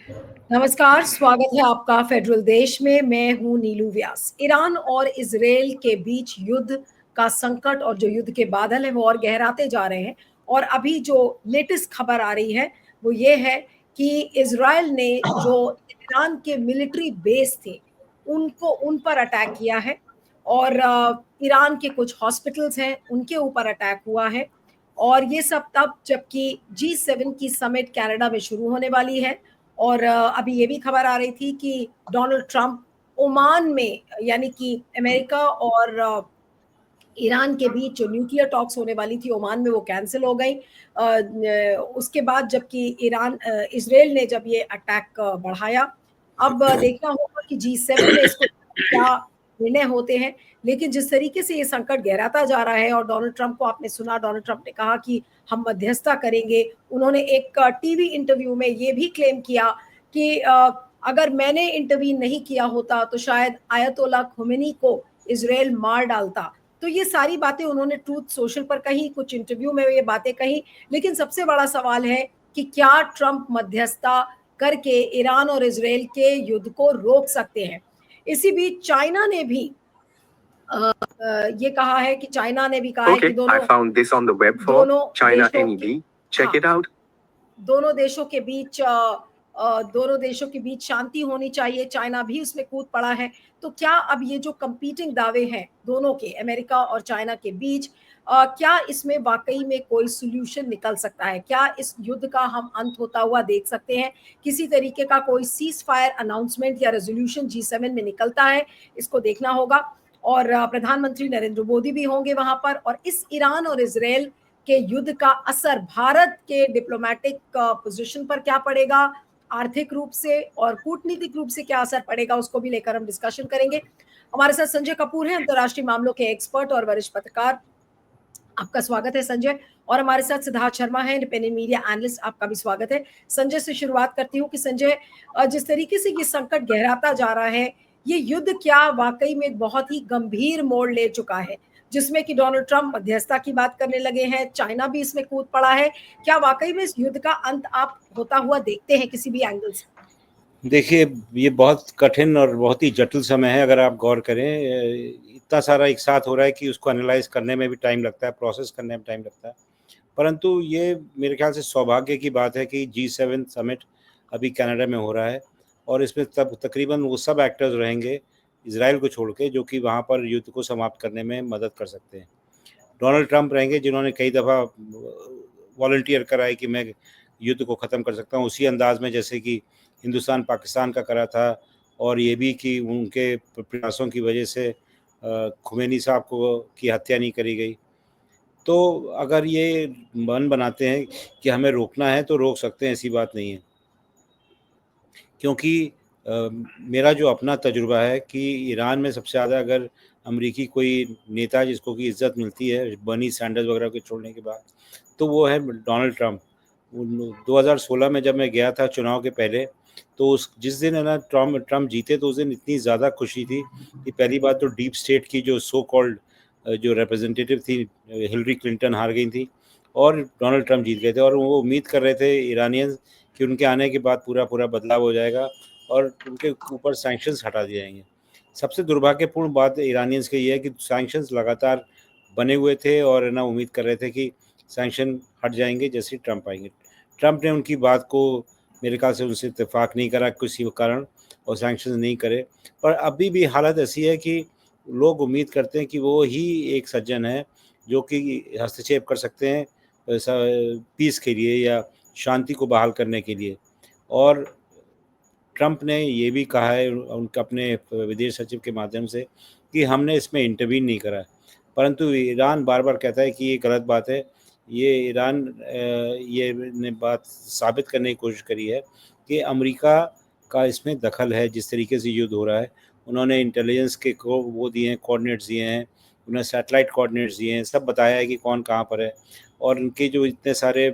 नमस्कार, स्वागत है आपका फेडरल देश में। मैं हूं नीलू व्यास। ईरान और इजरायल के बीच युद्ध का संकट और जो युद्ध के बादल हैं वो और गहराते जा रहे हैं। और अभी जो लेटेस्ट खबर आ रही है वो ये है कि इजरायल ने जो ईरान के मिलिट्री बेस थे उन पर अटैक किया है। और ईरान के कुछ हॉस्पिटल्स हैं उनके ऊपर अटैक हुआ है। और ये सब तब जबकि G7 की समिट कनाडा में शुरू होने वाली है। और अभी ये भी खबर आ रही थी कि डोनाल्ड ट्रंप ओमान में, यानी कि अमेरिका और ईरान के बीच जो न्यूक्लियर टॉक्स होने वाली थी ओमान में, वो कैंसिल हो गई। उसके बाद जबकि इजराइल ने जब ये अटैक बढ़ाया। अब देखना होगा कि G7 में इसको क्या निर्णय होते हैं। लेकिन जिस तरीके से ये संकट गहराता जा रहा है, और डोनाल्ड ट्रंप को आपने सुना, डोनाल्ड ट्रंप ने कहा कि हम मध्यस्थता करेंगे। उन्होंने एक टीवी इंटरव्यू में ये भी क्लेम किया कि अगर मैंने इंटरव्यू नहीं किया होता तो शायद आयतोल्ला खोमेनी को इजराइल मार डालता। तो ये सारी बातें उन्होंने ट्रूथ सोशल पर कही, कुछ इंटरव्यू में ये बातें कही। लेकिन सबसे बड़ा सवाल है कि क्या ट्रंप मध्यस्थता करके ईरान और इजराइल के युद्ध को रोक सकते हैं। इसी बीच चाइना ने भी ये कहा है कि Okay, I found this on the web for China NED. Check it out. दोनों देशों के बीच दोनों देशों के बीच शांति होनी चाहिए। चाइना भी उसमें कूद पड़ा है। तो क्या अब ये जो कंपीटिंग दावे हैं दोनों के, अमेरिका और चाइना के बीच, क्या इसमें वाकई में कोई सोल्यूशन निकल सकता है? क्या इस युद्ध का हम अंत होता हुआ देख सकते हैं? किसी तरीके का कोई सीज फायर अनाउंसमेंट या रेजोल्यूशन G7 में निकलता है? इसको देखना होगा। और प्रधानमंत्री नरेंद्र मोदी भी होंगे वहां पर। और इस ईरान और इजराइल के युद्ध का असर भारत के डिप्लोमेटिक पोजीशन पर क्या पड़ेगा, आर्थिक रूप से और कूटनीतिक रूप से क्या असर पड़ेगा, उसको भी लेकर हम डिस्कशन करेंगे। हमारे साथ संजय कपूर हैं, अंतर्राष्ट्रीय मामलों के एक्सपर्ट और वरिष्ठ पत्रकार। आपका स्वागत है संजय। और हमारे साथ सिद्धार्थ शर्मा है, इंडिपेंडेंट मीडिया एनालिस्ट। आपका भी स्वागत है। संजय से शुरुआत करती हूँ कि संजय, जिस तरीके से ये संकट गहराता जा रहा है, ये युद्ध क्या वाकई में एक बहुत ही गंभीर मोड़ ले चुका है, जिसमें कि डोनाल्ड ट्रंप मध्यस्थता की बात करने लगे हैं, चाइना भी इसमें कूद पड़ा है। क्या वाकई में इस युद्ध का अंत आप होता हुआ देखते हैं किसी भी एंगल से? देखिए, ये बहुत कठिन और बहुत ही जटिल समय है। अगर आप गौर करें, इतना सारा एक साथ हो रहा है कि उसको एनालाइज करने में भी टाइम लगता है, प्रोसेस करने में टाइम लगता है। परंतु ये मेरे ख्याल से सौभाग्य की बात है कि G7 समिट अभी कनाडा में हो रहा है, और इसमें तकरीबन वो सब एक्टर्स रहेंगे इजराइल को छोड़ के, जो कि वहाँ पर युद्ध को समाप्त करने में मदद कर सकते हैं। डोनाल्ड ट्रंप रहेंगे, जिन्होंने कई दफ़ा वॉलंटियर करा है कि मैं युद्ध को ख़त्म कर सकता हूँ, उसी अंदाज में जैसे कि हिंदुस्तान पाकिस्तान का करा था। और ये भी कि उनके प्रयासों की वजह से खुमैनी साहब की हत्या नहीं करी गई। तो अगर ये मन बनाते हैं कि हमें रोकना है तो रोक सकते हैं, ऐसी बात नहीं है। क्योंकि मेरा जो अपना तजुर्बा है कि ईरान में सबसे ज़्यादा अगर अमरीकी कोई नेता जिसको कि इज़्ज़त मिलती है बर्नी सैंडर्स वगैरह के छोड़ने के बाद, तो वो है डोनाल्ड ट्रंप। 2016 में जब मैं गया था चुनाव के पहले, तो उस जिस दिन है ना ट्रंप जीते, तो उस दिन इतनी ज़्यादा खुशी थी कि पहली बात तो डीप स्टेट की जो सो कॉल्ड जो रिप्रेजेंटेटिव थी हिलरी क्लिंटन हार गई थी, और डोनाल्ड ट्रंप जीत गए थे। और वो उम्मीद कर रहे थे ईरानियंस कि उनके आने के बाद पूरा बदलाव हो जाएगा और उनके ऊपर सैंक्शंस हटा दिए जाएंगे। सबसे दुर्भाग्यपूर्ण बात ईरानियंस की ये है कि सैंक्शंस लगातार बने हुए थे, और ना उम्मीद कर रहे थे कि सैंक्शन हट जाएंगे जैसे ट्रंप आएंगे। ट्रंप ने उनकी बात को मेरे ख्याल से उनसे इत्तेफाक नहीं करा किसी कारण, और सैंक्शन नहीं करे। पर अभी भी हालत ऐसी है कि लोग उम्मीद करते हैं कि वो ही एक सज्जन है जो कि हस्तक्षेप कर सकते हैं पीस के लिए या शांति को बहाल करने के लिए। और ट्रंप ने ये भी कहा है उनका अपने विदेश सचिव के माध्यम से कि हमने इसमें इंटरवीन नहीं करा है। परंतु ईरान बार बार कहता है कि ये गलत बात है। ये ईरान ये ने बात साबित करने की कोशिश करी है कि अमेरिका का इसमें दखल है जिस तरीके से युद्ध हो रहा है। उन्होंने इंटेलिजेंस के को वो दिए हैं, कोऑर्डिनेट्स दिए हैं, उन्होंने सैटेलाइट कोऑर्डिनेट्स दिए हैं, सब बताया है कि कौन कहाँ पर है। और उनके जो इतने सारे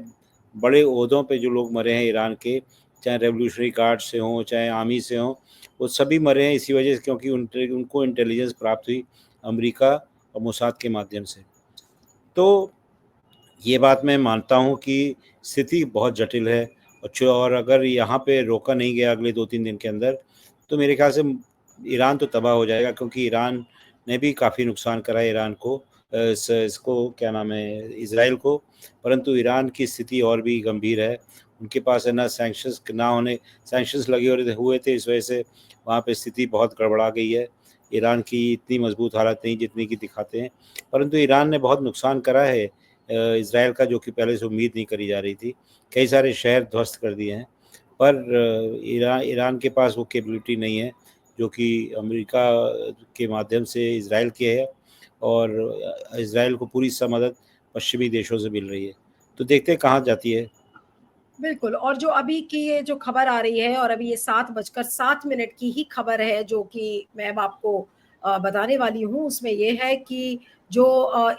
बड़े ओहदों पे जो लोग मरे हैं ईरान के, चाहे रेवोल्यूशनरी गार्ड से हों चाहे आर्मी से हों, वो सभी मरे हैं इसी वजह से क्योंकि उनको इंटेलिजेंस प्राप्त हुई अमेरिका और मोसाद के माध्यम से। तो ये बात मैं मानता हूँ कि स्थिति बहुत जटिल है, और और अगर यहाँ पे रोका नहीं गया अगले 2-3 दिन के अंदर, तो मेरे ख्याल से ईरान तो तबाह हो जाएगा, क्योंकि ईरान ने भी काफ़ी नुकसान करा है ईरान को, इसको क्या नाम है, इजराइल को। परंतु ईरान की स्थिति और भी गंभीर है। उनके पास है ना सैंक्शंस ना होने, सैंक्शंस लगे हुए थे, इस वजह से वहाँ पे स्थिति बहुत गड़बड़ा गई है। ईरान की इतनी मजबूत हालत नहीं जितनी की दिखाते हैं। परंतु ईरान ने बहुत नुकसान करा है इजराइल का, जो कि पहले से उम्मीद नहीं करी जा रही थी। कई सारे शहर ध्वस्त कर दिए हैं, पर ईरान के पास वो कैपेबिलिटी नहीं है जो कि अमेरिका के माध्यम से इजराइल की है, और इजराइल को पूरी मदद पश्चिमी देशों से मिल रही है। तो देखते हैं कहाँ जाती है। बिल्कुल। और जो अभी की ये जो खबर आ रही है, और अभी ये 7:07 की ही खबर है जो कि मैं अब आपको बताने वाली हूँ, उसमें ये है कि जो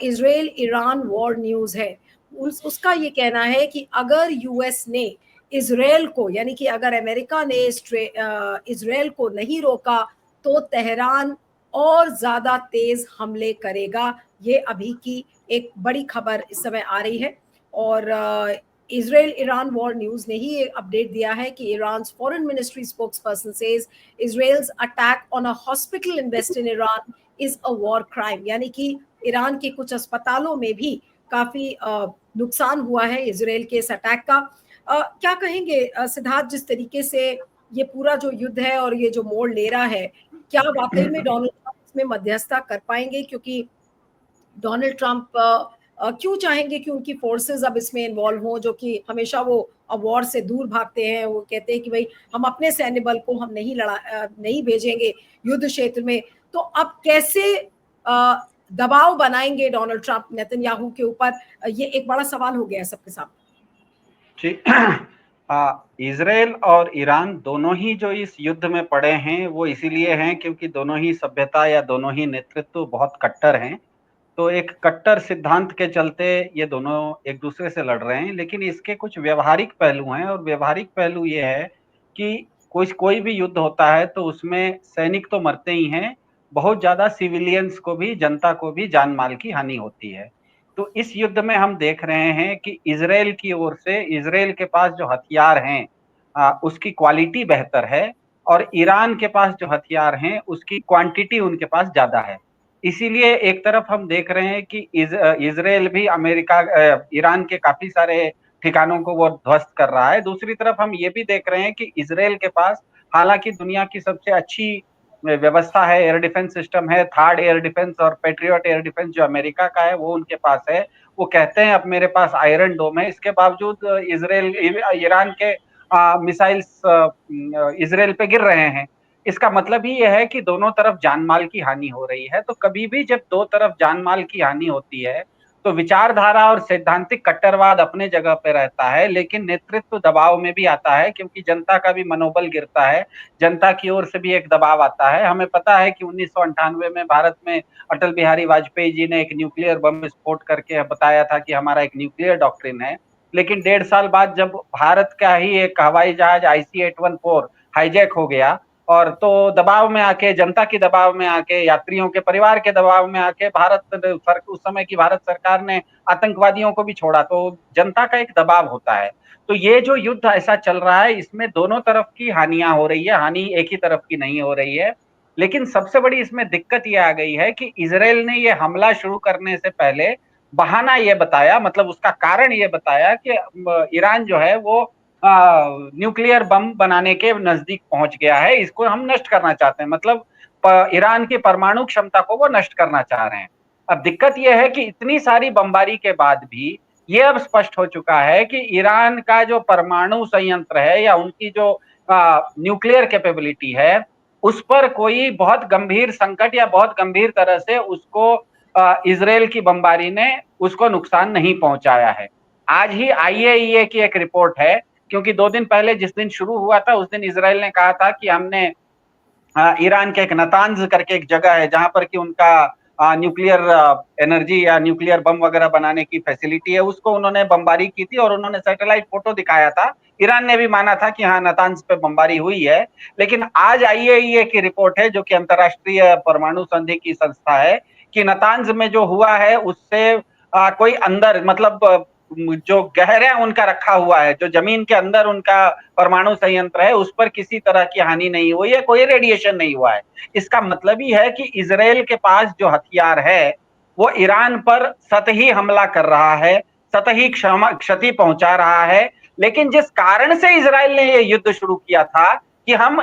इजराइल ईरान वॉर न्यूज़ है, उसका ये कहना है कि अगर यूएस ने इजराइल को, यानी कि अगर अमेरिका ने इजराइल को नहीं रोका, तो तेहरान और ज़्यादा तेज़ हमले करेगा। ये अभी की एक बड़ी खबर इस समय आ रही है। और इजराइल ईरान वॉर न्यूज़ ने ही अपडेट दिया है कि Iran's foreign ministry spokesperson says Israel's attack on a hospital in western Iran is a war crime, यानी कि ईरान के कुछ अस्पतालों में भी काफी नुकसान हुआ है इजराइल के इस अटैक का। क्या कहेंगे सिद्धार्थ, जिस तरीके से ये पूरा जो युद्ध है और ये जो मोड़ ले रहा है, क्या वाकई में डोनाल्ड ट्रंप इसमें मध्यस्थता कर पाएंगे? क्योंकि डोनाल्ड ट्रंप क्यों चाहेंगे कि उनकी फोर्सेस अब इसमें इन्वॉल्व हों, जो कि हमेशा वो वॉर से दूर भागते हैं। वो कहते हैं कि भाई हम अपने सैन्य बल को हम नहीं भेजेंगे युद्ध क्षेत्र में। तो अब कैसे दबाव बनाएंगे डोनाल्ड ट्रंप नेतन्याहू के ऊपर? ये एक बड़ा सवाल हो गया है सबके सामने। इजराइल और ईरान दोनों ही जो इस युद्ध में पड़े हैं वो इसीलिए हैं क्योंकि दोनों ही सभ्यता या दोनों ही नेतृत्व बहुत कट्टर हैं। तो एक कट्टर सिद्धांत के चलते ये दोनों एक दूसरे से लड़ रहे हैं, लेकिन इसके कुछ व्यवहारिक पहलू हैं, और व्यवहारिक पहलू ये है कि कोई भी युद्ध होता है तो उसमें सैनिक तो मरते ही हैं, बहुत ज्यादा सिविलियंस को भी, जनता को भी जान माल की हानि होती है। तो इस युद्ध में हम देख रहे हैं कि इजराइल की ओर से, इजराइल के पास जो हथियार हैं उसकी क्वालिटी बेहतर है, और ईरान के पास जो हथियार हैं उसकी क्वांटिटी उनके पास ज्यादा है। इसीलिए एक तरफ हम देख रहे हैं कि इजराइल भी ईरान के काफी सारे ठिकानों को वो ध्वस्त कर रहा है। दूसरी तरफ हम ये भी देख रहे हैं कि इजराइल के पास हालांकि दुनिया की सबसे अच्छी व्यवस्था है, एयर डिफेंस सिस्टम है, थर्ड एयर डिफेंस और पेट्रियट एयर डिफेंस जो अमेरिका का है वो उनके पास है। वो कहते हैं अब मेरे पास आयरन डोम है, इसके बावजूद ईरान के मिसाइल्स इजराइल पे गिर रहे हैं। इसका मतलब ही यह है कि दोनों तरफ जानमाल की हानि हो रही है। तो कभी भी जब दो तरफ जानमाल की हानि होती है तो विचारधारा और सैद्धांतिक कट्टरवाद अपने जगह पे रहता है, लेकिन नेतृत्व दबाव में भी आता है, क्योंकि जनता का भी मनोबल गिरता है, जनता की ओर से भी एक दबाव आता है। हमें पता है कि 1998 में भारत में अटल बिहारी वाजपेयी जी ने एक न्यूक्लियर बम विस्फोट करके बताया था कि हमारा एक न्यूक्लियर डॉक्ट्रिन है, लेकिन 1.5 साल बाद जब भारत का ही एक हवाई जहाज IC-814 हाईजैक हो गया, और तो दबाव में आके, जनता की दबाव में आके, यात्रियों के परिवार के दबाव में आके उस समय की भारत सरकार ने आतंकवादियों को भी छोड़ा। तो जनता का एक दबाव होता है। तो ये जो युद्ध ऐसा चल रहा है इसमें दोनों तरफ की हानियां हो रही है, हानि एक ही तरफ की नहीं हो रही है। लेकिन सबसे बड़ी इसमें दिक्कत ये आ गई है कि इजराइल ने ये हमला शुरू करने से पहले बहाना ये बताया, मतलब उसका कारण ये बताया कि ईरान जो है वो न्यूक्लियर बम बनाने के नजदीक पहुंच गया है, इसको हम नष्ट करना चाहते हैं, मतलब ईरान की परमाणु क्षमता को वो नष्ट करना चाह रहे हैं। अब दिक्कत यह है कि इतनी सारी बमबारी के बाद भी ये अब स्पष्ट हो चुका है कि ईरान का जो परमाणु संयंत्र है या उनकी जो न्यूक्लियर कैपेबिलिटी है उस पर कोई बहुत गंभीर संकट या बहुत गंभीर तरह से उसको इजराइल की बमबारी ने उसको नुकसान नहीं पहुंचाया है। आज ही IAEA की एक रिपोर्ट है, क्योंकि 2 दिन पहले जिस दिन शुरू हुआ था उस दिन इजराइल ने कहा था कि हमने ईरान के एक नतांज करके एक जगह है जहां पर कि उनका न्यूक्लियर एनर्जी या न्यूक्लियर बम वगैरह बनाने की फैसिलिटी है, उसको उन्होंने बमबारी की थी और उन्होंने सैटेलाइट फोटो दिखाया था। ईरान ने भी माना था कि हाँ, नतांज पे बमबारी हुई है। लेकिन आज IAEA की रिपोर्ट है, जो कि अंतरराष्ट्रीय परमाणु संधि की संस्था है, कि नतांज में जो हुआ है उससे कोई अंदर, मतलब जो गहरा उनका रखा हुआ है, जो जमीन के अंदर उनका परमाणु संयंत्र है, उस पर किसी तरह की हानि नहीं हुई है, कोई रेडिएशन नहीं हुआ है। इसका मतलब ही है कि इजराइल के पास जो हथियार है वो ईरान पर सतही हमला कर रहा है, सतही क्षति पहुंचा रहा है। लेकिन जिस कारण से इजराइल ने ये युद्ध शुरू किया था कि हम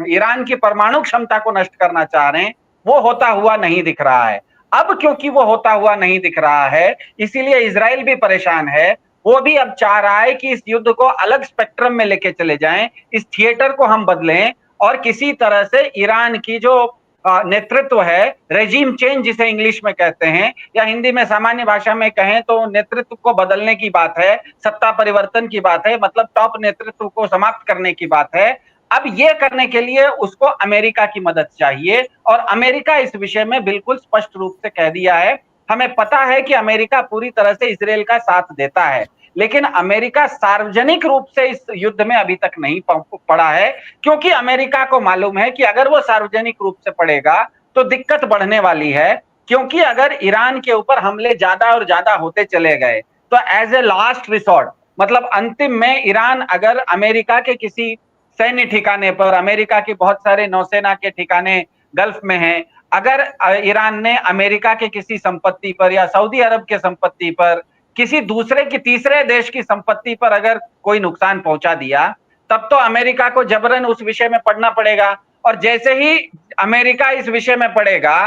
ईरान की परमाणु क्षमता को नष्ट करना चाह रहे हैं, वो होता हुआ नहीं दिख रहा है। अब क्योंकि वो होता हुआ नहीं दिख रहा है, इसीलिए इजराइल भी परेशान है। वो भी अब चाह रहा है कि इस युद्ध को अलग स्पेक्ट्रम में लेके चले जाएं, इस थिएटर को हम बदलें और किसी तरह से ईरान की जो नेतृत्व है, रेजिम चेंज जिसे इंग्लिश में कहते हैं या हिंदी में सामान्य भाषा में कहें तो नेतृत्व को बदलने की बात है, सत्ता परिवर्तन की बात है, मतलब टॉप नेतृत्व को समाप्त करने की बात है। अब ये करने के लिए उसको अमेरिका की मदद चाहिए और अमेरिका इस विषय में बिल्कुल स्पष्ट रूप से कह दिया है। हमें पता है कि अमेरिका पूरी तरह से इजराइल का साथ देता है, लेकिन अमेरिका सार्वजनिक रूप से इस युद्ध में अभी तक नहीं पड़ा है, क्योंकि अमेरिका को मालूम है कि अगर वो सार्वजनिक रूप से पड़ेगा तो दिक्कत बढ़ने वाली है। क्योंकि अगर ईरान के ऊपर हमले ज्यादा और ज्यादा होते चले गए तो एज ए लास्ट रिसोर्ट, मतलब अंतिम में ईरान अगर अमेरिका के किसी सैन्य ठिकाने पर, अमेरिका के बहुत सारे नौसेना के ठिकाने गल्फ में हैं, अगर ईरान ने अमेरिका के किसी संपत्ति पर या सऊदी अरब के संपत्ति पर, किसी दूसरे की तीसरे देश की संपत्ति पर अगर कोई नुकसान पहुंचा दिया, तब तो अमेरिका को जबरन उस विषय में पड़ना पड़ेगा। और जैसे ही अमेरिका इस विषय में पड़ेगा,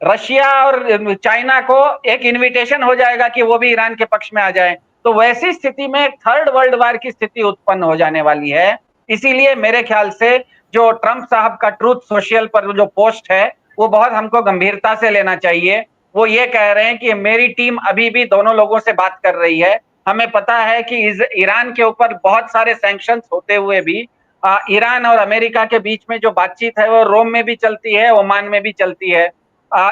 रशिया और चाइना को एक इन्विटेशन हो जाएगा कि वो भी ईरान के पक्ष में आ जाए। तो वैसी स्थिति में एक थर्ड वर्ल्ड वार की स्थिति उत्पन्न हो जाने वाली है। इसीलिए मेरे ख्याल से जो ट्रंप साहब का ट्रूथ सोशल पर जो पोस्ट है वो बहुत हमको गंभीरता से लेना चाहिए। वो ये कह रहे हैं कि मेरी टीम अभी भी दोनों लोगों से बात कर रही है। हमें पता है कि ईरान के ऊपर बहुत सारे सैंक्शंस होते हुए भी ईरान और अमेरिका के बीच में जो बातचीत है वो रोम में भी चलती है, ओमान में भी चलती है।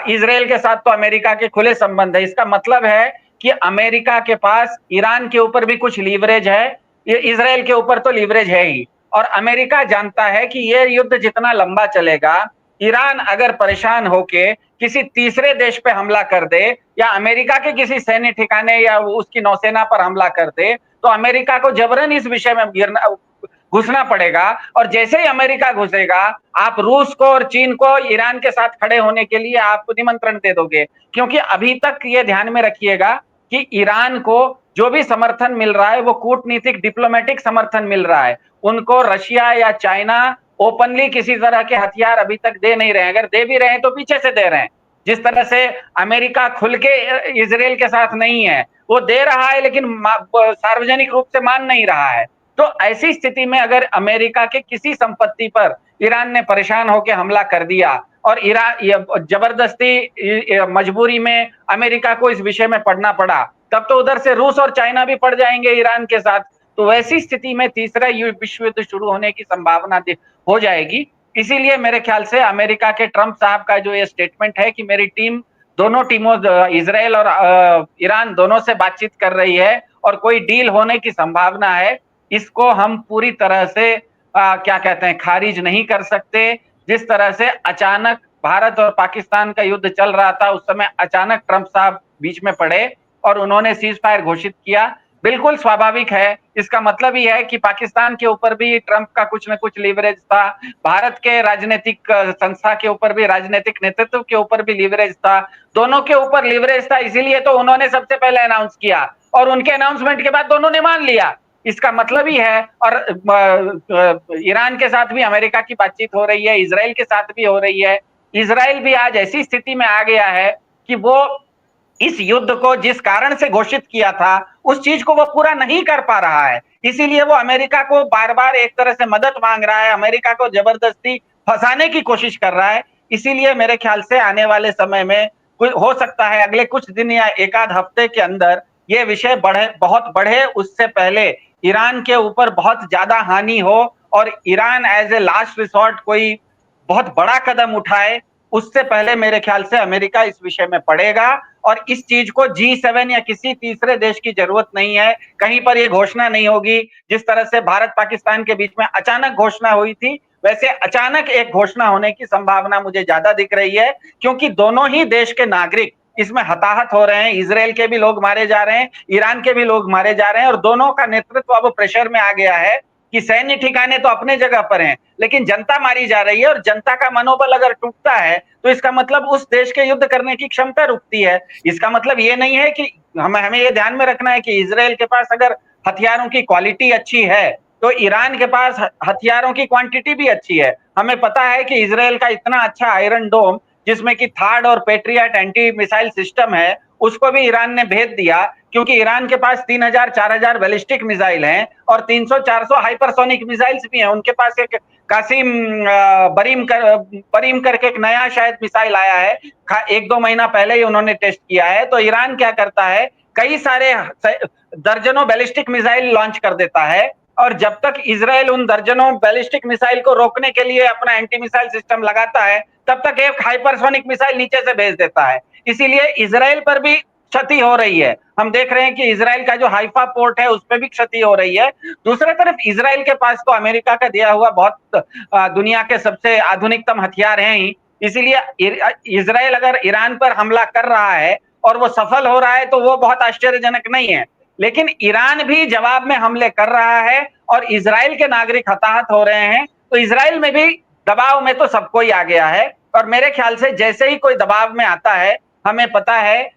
इजराइल के साथ तो अमेरिका के खुले संबंध है। इसका मतलब है कि अमेरिका के पास ईरान के ऊपर भी कुछ लीवरेज है, इजराइल के ऊपर तो लीवरेज है ही। और अमेरिका जानता है कि ये युद्ध जितना लंबा चलेगा, ईरान अगर परेशान होके किसी तीसरे देश पे हमला कर दे या अमेरिका के किसी सैन्य ठिकाने या उसकी नौसेना पर हमला कर दे, तो अमेरिका को जबरन इस विषय में घुसना पड़ेगा। और जैसे ही अमेरिका घुसेगा, आप रूस को और चीन को ईरान के साथ खड़े होने के लिए आप निमंत्रण दे दोगे। क्योंकि अभी तक ये ध्यान में रखिएगा कि ईरान को जो भी समर्थन मिल रहा है वो कूटनीतिक डिप्लोमेटिक समर्थन मिल रहा है। उनको रशिया या चाइना ओपनली किसी तरह के हथियार अभी तक दे नहीं रहे हैं। अगर दे भी रहे हैं तो पीछे से दे रहे हैं। जिस तरह से अमेरिका खुल के इजराइल के साथ नहीं है, वो दे रहा है लेकिन सार्वजनिक रूप से मान नहीं रहा है। तो ऐसी स्थिति में अगर अमेरिका के किसी संपत्ति पर ईरान ने परेशान होकर हमला कर दिया और ईरान जबरदस्ती मजबूरी में अमेरिका को इस विषय में पड़ना पड़ा, तब तो उधर से रूस और चाइना भी पड़ जाएंगे ईरान के साथ। तो वैसी स्थिति में तीसरा विश्व युद्ध शुरू होने की संभावना हो जाएगी। इसीलिए मेरे ख्याल से अमेरिका के ट्रंप साहब का जो ये स्टेटमेंट है कि मेरी टीम दोनों टीमों इजराइल और ईरान दोनों से बातचीत कर रही है और कोई डील होने की संभावना है, इसको हम पूरी तरह से क्या कहते हैं, खारिज नहीं कर सकते। जिस तरह से अचानक भारत और पाकिस्तान का युद्ध चल रहा था, उस समय अचानक ट्रंप साहब बीच में पड़े और उन्होंने सीज फायर घोषित किया, बिल्कुल स्वाभाविक है। इसका मतलब ही है कि पाकिस्तान के ऊपर भी ट्रंप का कुछ न कुछ लीवरेज था, भारत के राजनीतिक संस्था के ऊपर भी, राजनीतिक नेतृत्व के ऊपर भी लीवरेज था, दोनों के ऊपर लीवरेज था। इसीलिए तो उन्होंने सबसे पहले अनाउंस किया और उनके अनाउंसमेंट के बाद दोनों ने मान लिया। इसका मतलब ही है, और ईरान के साथ भी अमेरिका की बातचीत हो रही है, इजराइल के साथ भी हो रही है। इजराइल भी आज ऐसी स्थिति में आ गया है कि वो इस युद्ध को जिस कारण से घोषित किया था उस चीज को वो पूरा नहीं कर पा रहा है। इसीलिए वो अमेरिका को बार बार एक तरह से मदद मांग रहा है, अमेरिका को जबरदस्ती फंसाने की कोशिश कर रहा है। इसीलिए मेरे ख्याल से आने वाले समय में हो सकता है अगले कुछ दिन या एक आध हफ्ते के अंदर ये विषय बहुत बढ़े, उससे पहले ईरान के ऊपर बहुत ज्यादा हानि हो और Iran as a last resort कोई बहुत बड़ा कदम उठाए, उससे पहले मेरे ख्याल से अमेरिका इस विषय में पड़ेगा। और इस चीज को G7 या किसी तीसरे देश की जरूरत नहीं है, कहीं पर यह घोषणा नहीं होगी। जिस तरह से भारत पाकिस्तान के बीच में अचानक घोषणा हुई थी, वैसे अचानक एक घोषणा होने की संभावना मुझे ज्यादा दिख रही है, क्योंकि दोनों ही देश के नागरिक इसमें हताहत हो रहे हैं, इजराइल के भी लोग मारे जा रहे हैं, ईरान के भी लोग मारे जा रहे हैं, और दोनों का नेतृत्व अब प्रेशर में आ गया है कि सैन्य ठिकाने तो अपने जगह पर हैं, लेकिन जनता मारी जा रही है, और जनता का मनोबल अगर टूटता है तो इसका मतलब उस देश के युद्ध करने की क्षमता रुकती है। इसका मतलब ये नहीं है कि हमें ये ध्यान में रखना है कि इजराइल के पास अगर हथियारों की क्वालिटी अच्छी है तो ईरान के पास हथियारों की क्वांटिटी भी अच्छी है। हमें पता है कि इजराइल का इतना अच्छा आयरन डोम, जिसमें कि थार्ड और पेट्रियट एंटी मिसाइल सिस्टम है, उसको भी ईरान ने भेज दिया, क्योंकि ईरान के पास 3000-4000 बैलिस्टिक मिसाइल हैं और 300-400 हाइपरसोनिक मिसाइल्स भी हैं। उनके पास एक कासिम बरीम करके एक नया शायद मिसाइल आया है, 1-2 महीना पहले ही उन्होंने टेस्ट किया है। तो ईरान क्या करता है, कई सारे दर्जनों बैलिस्टिक मिसाइल लॉन्च कर देता है, और जब तक इजराइल उन दर्जनों बैलिस्टिक मिसाइल को रोकने के लिए अपना एंटी मिसाइल सिस्टम लगाता है, तब तक एक हाइपरसोनिक मिसाइल नीचे से भेज देता है। इसीलिए इजराइल पर भी क्षति हो रही है। हम देख रहे हैं कि इजराइल का जो हाइफा पोर्ट है उस पर भी क्षति हो रही है। दूसरी तरफ इजराइल के पास तो अमेरिका का दिया हुआ बहुत दुनिया के सबसे आधुनिकतम हथियार हैं ही, इसीलिए इजराइल अगर ईरान पर हमला कर रहा है और वो सफल हो रहा है तो वो बहुत आश्चर्यजनक नहीं है। लेकिन ईरान भी जवाब में हमले कर रहा है और इजराइल के नागरिक हताहत हो रहे हैं, तो इजराइल में भी दबाव में तो सबको ही आ गया है। और मेरे ख्याल से जैसे ही कोई दबाव में आता है, हमें पता है,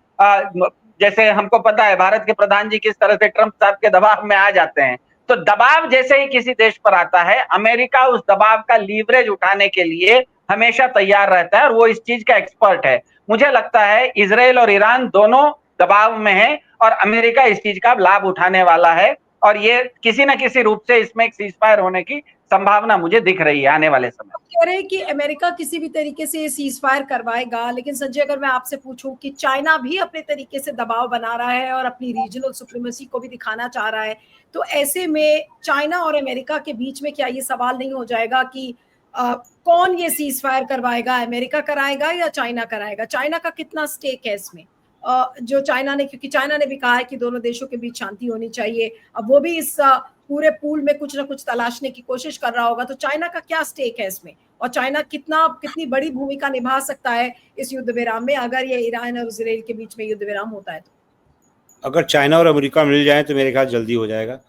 जैसे हमको पता है भारत के प्रधान जी किस तरह से ट्रंप साहब के दबाव में आ जाते हैं, तो दबाव जैसे ही किसी देश पर आता है, अमेरिका उस दबाव का लीवरेज उठाने के लिए हमेशा तैयार रहता है, और वो इस चीज का एक्सपर्ट है। मुझे लगता है इजराइल और ईरान दोनों दबाव में है और अमेरिका इस चीज का लाभ उठाने वाला है, और ये किसी न किसी रूप से इसमें एक सीजफायर होने की संभावना मुझे दिख रही है आने वाले समय। कह रहे हैं कि अमेरिका किसी भी तरीके से सीज फायर करवाएगा, लेकिन संजय अगर मैं आपसे पूछूं कि चाइना भी अपने तरीके से दबाव बना रहा है और अपनी रीजनल सुप्रीमेसी को भी दिखाना चाह रहा है, तो ऐसे में चाइना और अमेरिका के बीच में क्या ये सवाल नहीं हो जाएगा कि कौन ये सीज फायर करवाएगा, अमेरिका कराएगा या चाइना कराएगा? चाइना का कितना स्टेक है इसमें? जो चाइना ने, क्योंकि चाइना ने भी कहा है कि दोनों देशों के बीच शांति होनी चाहिए, अब वो भी इस पूरे पूल में कुछ ना कुछ तलाशने की कोशिश कर रहा होगा, तो चाइना का क्या स्टेक है इसमें, और चाइना कितनी बड़ी भूमिका निभा सकता है इस युद्ध विराम में अगर ये ईरान और इजराइल के बीच में युद्ध विराम होता है? तो अगर चाइना और अमेरिका मिल जाए तो मेरे ख्याल जल्दी हो जाएगा,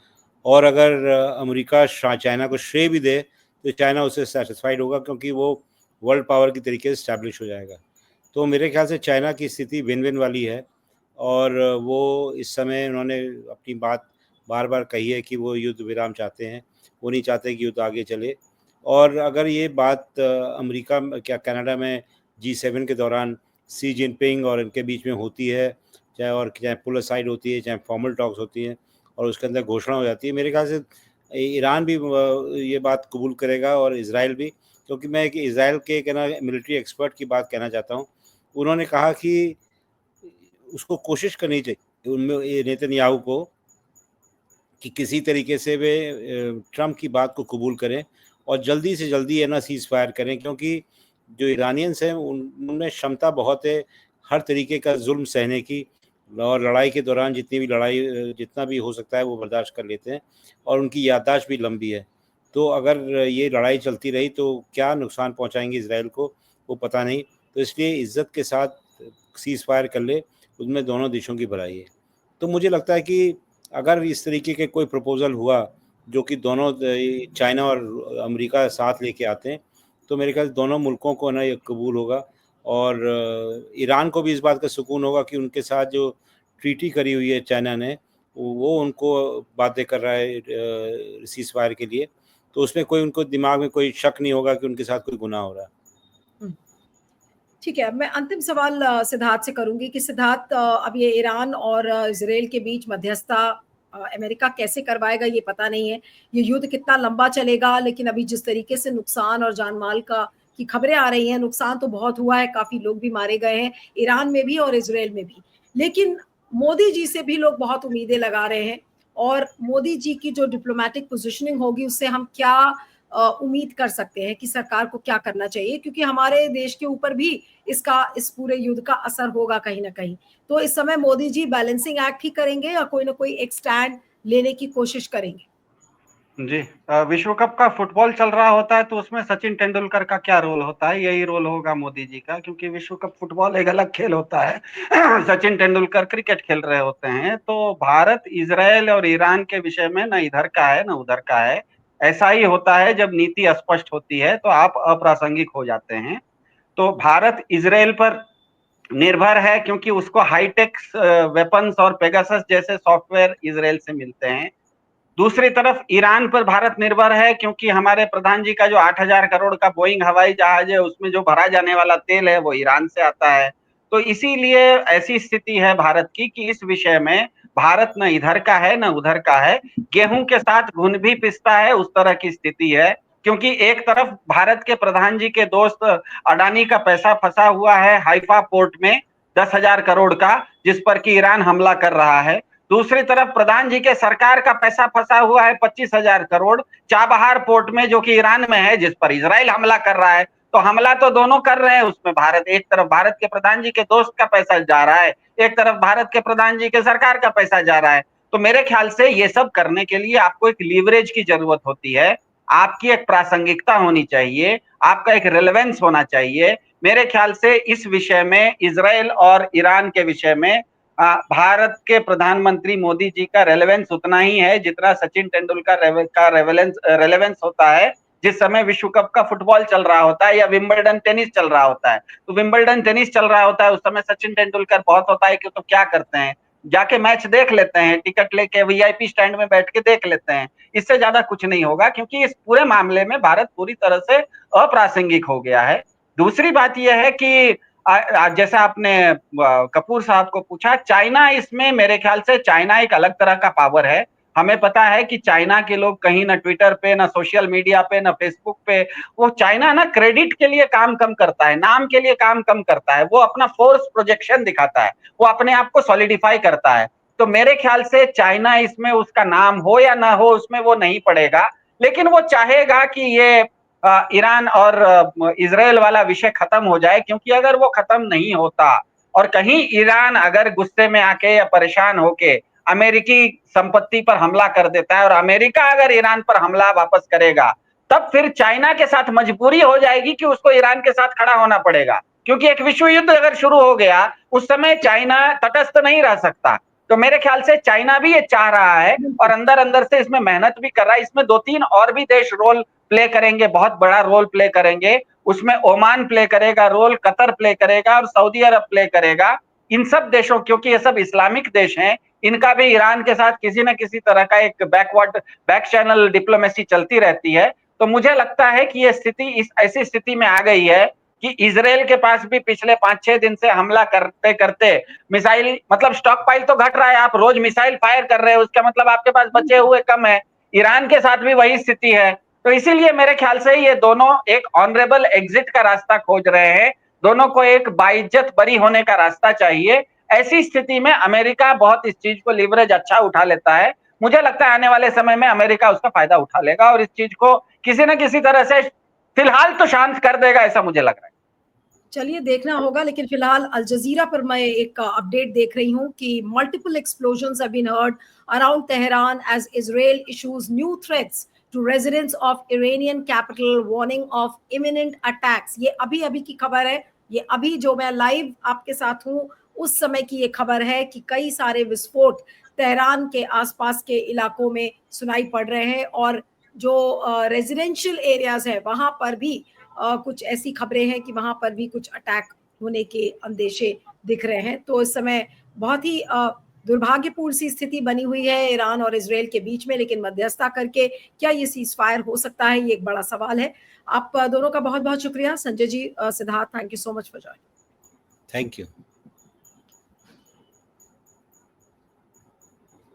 और अगर अमेरिका चाइना को श्रेय भी दे तो चाइना उससे सेटिस्फाइड होगा, क्योंकि वो वर्ल्ड पावर की तरीके से स्टैब्लिश हो जाएगा। तो मेरे ख्याल से चाइना की स्थिति विन विन वाली है, और वो इस समय उन्होंने अपनी बात बार बार कही है कि वो युद्ध विराम चाहते हैं, वो नहीं चाहते कि युद्ध आगे चले। और अगर ये बात अमेरिका क्या कनाडा में G7 के दौरान सी जिनपिंग और इनके बीच में होती है, चाहे पुल साइड होती है, चाहे फॉर्मल टॉक्स होती हैं, और उसके अंदर घोषणा हो जाती है, मेरे ख्याल से ईरान भी ये बात कबूल करेगा और इजराइल भी। क्योंकि मैं एक इजराइल के मिलिट्री एक्सपर्ट की बात कहना चाहता हूँ। उन्होंने कहा कि उसको कोशिश करनी चाहिए, उनमें नेतन्याहू को, कि किसी तरीके से वे ट्रंप की बात को कबूल करें और जल्दी से जल्दी है ना सीज फायर करें, क्योंकि जो ईरानियंस हैं उनमें क्षमता बहुत है हर तरीके का जुल्म सहने की, और लड़ाई के दौरान जितना भी हो सकता है वो बर्दाश्त कर लेते हैं, और उनकी याददाश्त भी लंबी है। तो अगर ये लड़ाई चलती रही तो क्या नुकसान पहुंचाएंगे इजराइल को, वो पता नहीं। तो इसलिए इज्जत के साथ सीज फायर कर ले, उसमें दोनों देशों की भलाई है। तो मुझे लगता है कि अगर इस तरीके के कोई प्रपोजल हुआ जो कि दोनों चाइना और अमेरिका साथ लेके आते हैं, तो मेरे ख्याल दोनों मुल्कों को ना ये कबूल होगा, और ईरान को भी इस बात का सुकून होगा कि उनके साथ जो ट्रीटी करी हुई है चाइना ने, वो उनको बातें कर रहा है सीज फायर के लिए, तो उसमें कोई उनको दिमाग में कोई शक नहीं होगा कि उनके साथ कोई गुनाह हो रहा है। ठीक है, मैं अंतिम सवाल सिद्धार्थ से करूंगी कि सिद्धार्थ, अब ये ईरान और इजराइल के बीच मध्यस्थता अमेरिका कैसे करवाएगा ये पता नहीं है, ये युद्ध कितना लंबा चलेगा, लेकिन अभी जिस तरीके से नुकसान और जान माल की खबरें आ रही हैं, नुकसान तो बहुत हुआ है, काफी लोग भी मारे गए हैं ईरान में भी और इजराइल में भी। लेकिन मोदी जी से भी लोग बहुत उम्मीदें लगा रहे हैं, और मोदी जी की जो डिप्लोमेटिक पोजिशनिंग होगी उससे हम क्या उम्मीद कर सकते हैं कि सरकार को क्या करना चाहिए, क्योंकि हमारे देश के ऊपर भी इस पूरे युद्ध का असर होगा कहीं ना कहीं। तो इस समय मोदी जी बैलेंसिंग एक्ट ही करेंगे या कोई ना कोई एक स्टैंड लेने की कोशिश करेंगे? जी, विश्व कप का फुटबॉल चल रहा होता है तो उसमें सचिन तेंदुलकर का क्या रोल होता है? यही रोल होगा मोदी जी का, क्योंकि विश्व कप फुटबॉल एक अलग खेल होता है। सचिन तेंदुलकर क्रिकेट खेल रहे होते हैं। तो भारत, इजराइल और ईरान के विषय में ना इधर का है ना उधर का है। ऐसा ही होता है, जब नीति स्पष्ट होती है तो आप अप्रासंगिक हो जाते हैं। तो भारत इजराइल पर निर्भर है क्योंकि उसको हाईटेक वेपन्स और पेगासस जैसे सॉफ्टवेयर इजराइल से मिलते हैं। दूसरी तरफ ईरान पर भारत निर्भर है क्योंकि हमारे प्रधान जी का जो 8,000 करोड़ का बोइंग हवाई जहाज है, उसमें जो भरा जाने वाला तेल है वो ईरान से आता है। तो इसीलिए ऐसी स्थिति है भारत की कि इस विषय में भारत न इधर का है न उधर का है। गेहूं के साथ घुन भी पिसता है, उस तरह की स्थिति है। क्योंकि एक तरफ भारत के प्रधान जी के दोस्त अडानी का पैसा फंसा हुआ है हाइफा पोर्ट में 10,000 करोड़ का, जिस पर कि ईरान हमला कर रहा है। दूसरी तरफ प्रधान जी के सरकार का पैसा फंसा हुआ है 25,000 करोड़ चाबहार पोर्ट में, जो कि ईरान में है, जिस पर इजराइल हमला कर रहा है। तो हमला तो दोनों कर रहे हैं उसमें भारत। एक तरफ भारत के प्रधान जी के दोस्त का पैसा जा रहा है, एक तरफ भारत के प्रधान जी के सरकार का पैसा जा रहा है। तो मेरे ख्याल से ये सब करने के लिए आपको एक लीवरेज की जरूरत होती है, आपकी एक प्रासंगिकता होनी चाहिए, आपका एक रेलेवेंस होना चाहिए। मेरे ख्याल से इस विषय में, इजराइल और ईरान के विषय में, भारत के प्रधानमंत्री मोदी जी का रेलेवेंस उतना ही है जितना सचिन तेंदुलकर का रेलेवेंस होता है जिस समय विश्व कप का फुटबॉल चल रहा होता है या विंबलडन टेनिस चल रहा होता है। तो विंबलडन टेनिस चल रहा होता है, उस समय सचिन तेंदुलकर बहुत होता है कि तो क्या करते हैं, जाके मैच देख लेते हैं, टिकट लेके वीआईपी स्टैंड में बैठ के देख लेते हैं। इससे ज्यादा कुछ नहीं होगा, क्योंकि इस पूरे मामले में भारत पूरी तरह से अप्रासंगिक हो गया है। दूसरी बात यह है कि जैसा आपने कपूर साहब को पूछा, चाइना इसमें, मेरे ख्याल से चाइना एक अलग तरह का पावर है। हमें पता है कि चाइना के लोग कहीं ना ट्विटर पे, ना सोशल मीडिया पे, ना फेसबुक पे, वो चाइना ना क्रेडिट के लिए काम कम करता है, नाम के लिए काम कम करता है। वो अपना फोर्स प्रोजेक्शन दिखाता है, वो अपने आप को सॉलिडिफाई करता है। तो मेरे ख्याल से चाइना इसमें, उसका नाम हो या ना हो, उसमें वो नहीं पड़ेगा। लेकिन वो चाहेगा कि ये ईरान और इजराइल वाला विषय खत्म हो जाए, क्योंकि अगर वो खत्म नहीं होता और कहीं ईरान अगर गुस्से में आके या परेशान होके अमेरिकी संपत्ति पर हमला कर देता है और अमेरिका अगर ईरान पर हमला वापस करेगा, तब फिर चाइना के साथ मजबूरी हो जाएगी कि उसको ईरान के साथ खड़ा होना पड़ेगा। क्योंकि एक विश्व युद्ध अगर शुरू हो गया, उस समय चाइना तटस्थ नहीं रह सकता। तो मेरे ख्याल से चाइना भी ये चाह रहा है और अंदर अंदर से इसमें मेहनत भी कर रहा है। इसमें 2-3 और भी देश रोल प्ले करेंगे, बहुत बड़ा रोल प्ले करेंगे। उसमें ओमान प्ले करेगा रोल, कतर प्ले करेगा और सऊदी अरब प्ले करेगा। इन सब देशों, क्योंकि ये सब इस्लामिक देश हैं, इनका भी ईरान के साथ किसी न किसी तरह का एक बैक चैनल डिप्लोमेसी चलती रहती है। तो मुझे लगता है कि ये स्थिति इस ऐसी स्थिति में आ गई है कि इजराइल के पास भी पिछले 5-6 दिन से हमला करते करते मिसाइल, मतलब स्टॉक पाइल तो घट रहा है, आप रोज मिसाइल फायर कर रहे हैं, उसका मतलब आपके पास बचे हुए कम है। ईरान के साथ भी वही स्थिति है। तो इसीलिए मेरे ख्याल से ये दोनों एक ऑनरेबल एग्जिट का रास्ता खोज रहे हैं, दोनों को एक बाइज्जत बरी होने का रास्ता चाहिए। ऐसी स्थिति में अमेरिका बहुत इस चीज को लीवरेज अच्छा उठा लेता है। मुझे लगता है आने वाले समय में अमेरिका उसका फायदा उठा लेगा और इस चीज को किसी न किसी तरह से फिलहाल तो शांत कर देगा, ऐसा मुझे लग रहा है। चलिए देखना होगा, लेकिन फिलहाल अल जजीरा पर मैं एक अपडेट देख रही हूं कि multiple explosions have been heard around Tehran as Israel issues new threats to residents of Iranian capital, warning of imminent attacks. ये अभी अभी की खबर है, ये अभी जो मैं लाइव आपके साथ हूं उस समय की ये खबर है कि कई सारे विस्फोट तेहरान के आसपास के इलाकों में सुनाई पड़ रहे हैं और जो रेजिडेंशियल एरियाज है वहां पर भी कुछ ऐसी खबरें हैं कि वहां पर भी कुछ अटैक होने के अंदेशे दिख रहे हैं। तो इस समय बहुत ही दुर्भाग्यपूर्ण सी स्थिति बनी हुई है ईरान और इजराइल के बीच में, लेकिन मध्यस्थता करके क्या ये सीज फायर हो सकता है, ये एक बड़ा सवाल है। आप दोनों का बहुत बहुत शुक्रिया। Sanjay ji, Siddharth, thank you so much for joining. Thank you.